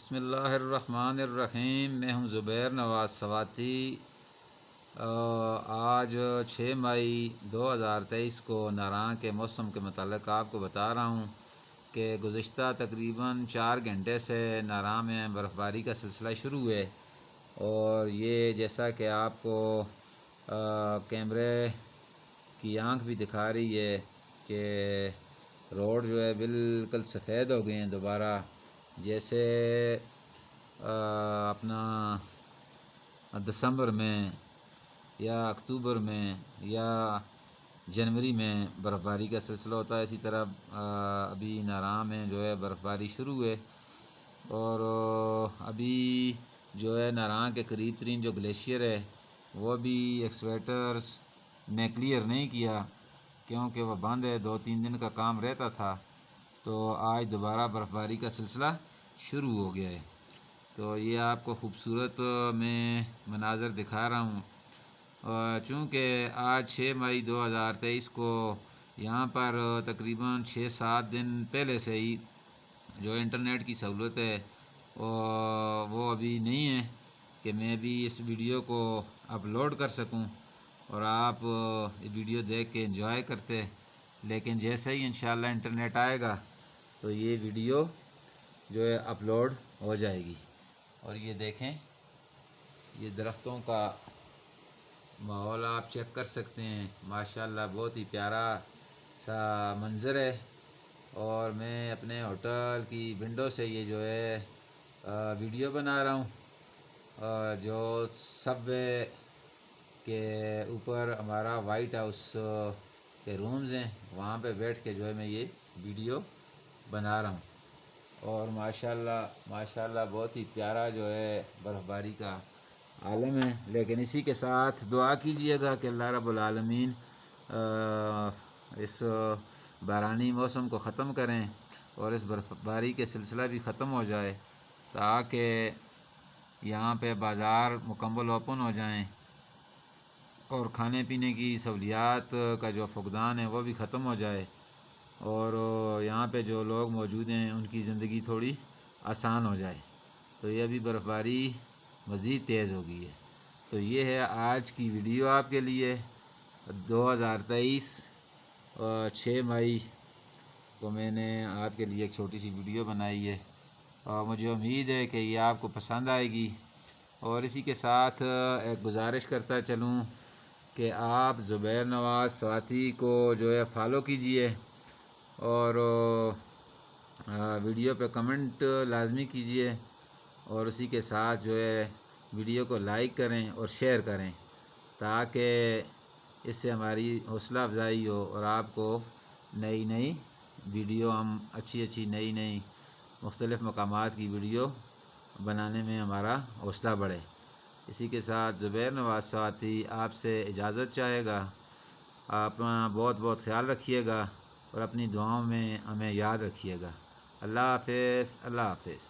بسم اللہ الرحمن الرحیم۔ میں ہوں زبیر نواز سواتی۔ آج 6 مئی 2023 کو ناراں کے موسم کے متعلق آپ کو بتا رہا ہوں کہ گزشتہ تقریباً 4 گھنٹے سے ناراں میں برف باری کا سلسلہ شروع ہے، اور یہ جیسا کہ آپ کو کیمرے کی آنکھ بھی دکھا رہی ہے کہ روڈ جو ہے بالکل سفید ہو گئے ہیں دوبارہ، جیسے اپنا دسمبر میں یا اکتوبر میں یا جنوری میں برف باری کا سلسلہ ہوتا ہے، اسی طرح ابھی ناراں میں جو ہے برف باری شروع ہے۔ اور ابھی جو ہے ناراں کے قریب ترین جو گلیشیئر ہے وہ بھی ایکسویٹرز نے کلیئر نہیں کیا، کیونکہ وہ بند ہے، 2-3 دن کا کام رہتا تھا، تو آج دوبارہ برف باری کا سلسلہ شروع ہو گیا ہے۔ تو یہ آپ کو خوبصورت میں مناظر دکھا رہا ہوں، چونکہ آج 6 مئی 2023 کو یہاں پر تقریباً 6-7 دن پہلے سے ہی جو انٹرنیٹ کی سہولت ہے وہ ابھی نہیں ہے کہ میں بھی اس ویڈیو کو اپلوڈ کر سکوں اور آپ یہ ویڈیو دیکھ کے انجوائے کرتے، لیکن جیسے ہی انشاءاللہ انٹرنیٹ آئے گا تو یہ ویڈیو جو ہے اپلوڈ ہو جائے گی۔ اور یہ دیکھیں، یہ درختوں کا ماحول آپ چیک کر سکتے ہیں، ماشاءاللہ بہت ہی پیارا سا منظر ہے۔ اور میں اپنے ہوٹل کی ونڈو سے یہ جو ہے ویڈیو بنا رہا ہوں، جو سب وے کے اوپر ہمارا وائٹ ہاؤس کے رومز ہیں، وہاں پہ بیٹھ کے جو ہے میں یہ ویڈیو بنا رہا ہوں۔ اور ماشاءاللہ بہت ہی پیارا جو ہے برف باری کا عالم ہے، لیکن اسی کے ساتھ دعا کیجئے گا کہ اللہ رب العالمین اس بارانی موسم کو ختم کریں اور اس برف باری کے سلسلہ بھی ختم ہو جائے، تاکہ یہاں پہ بازار مکمل اوپن ہو جائیں اور کھانے پینے کی سہولیات کا جو فقدان ہے وہ بھی ختم ہو جائے، اور یہاں پہ جو لوگ موجود ہیں ان کی زندگی تھوڑی آسان ہو جائے۔ تو یہ ابھی برف باری مزید تیز ہو گئی ہے۔ تو یہ ہے آج کی ویڈیو آپ کے لیے، 2023 6 مئی کو میں نے آپ کے لیے ایک چھوٹی سی ویڈیو بنائی ہے، اور مجھے امید ہے کہ یہ آپ کو پسند آئے گی۔ اور اسی کے ساتھ ایک گزارش کرتا چلوں کہ آپ زبیر نواز سواتی کو جو ہے فالو کیجئے، اور ویڈیو پہ کمنٹ لازمی کیجئے، اور اسی کے ساتھ جو ہے ویڈیو کو لائک کریں اور شیئر کریں، تاکہ اس سے ہماری حوصلہ افزائی ہو اور آپ کو نئی ویڈیو ہم اچھی نئی مختلف مقامات کی ویڈیو بنانے میں ہمارا حوصلہ بڑھے۔ اسی کے ساتھ زبیر نواز سواتی آپ سے اجازت چاہے گا۔ اپنا بہت خیال رکھیے گا اور اپنی دعاؤں میں ہمیں یاد رکھیے گا۔ اللہ حافظ۔